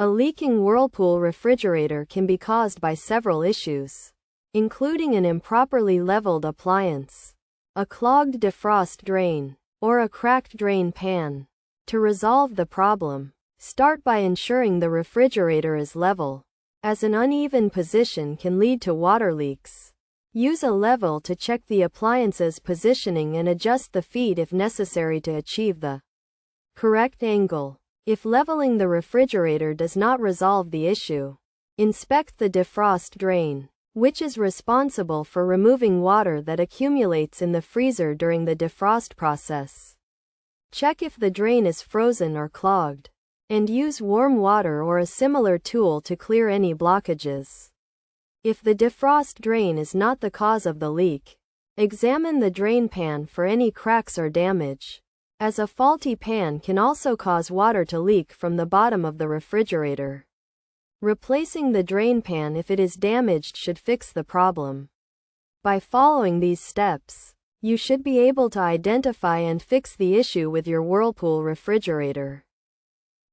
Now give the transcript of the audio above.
A leaking Whirlpool refrigerator can be caused by several issues, including an improperly leveled appliance, a clogged defrost drain, or a cracked drain pan. To resolve the problem, start by ensuring the refrigerator is level, as an uneven position can lead to water leaks. Use a level to check the appliance's positioning and adjust the feet if necessary to achieve the correct angle. If leveling the refrigerator does not resolve the issue, inspect the defrost drain, which is responsible for removing water that accumulates in the freezer during the defrost process. Check if the drain is frozen or clogged, and use warm water or a similar tool to clear any blockages. If the defrost drain is not the cause of the leak, examine the drain pan for any cracks or damage, as a faulty pan can also cause water to leak from the bottom of the refrigerator. Replacing the drain pan if it is damaged should fix the problem. By following these steps, you should be able to identify and fix the issue with your Whirlpool refrigerator.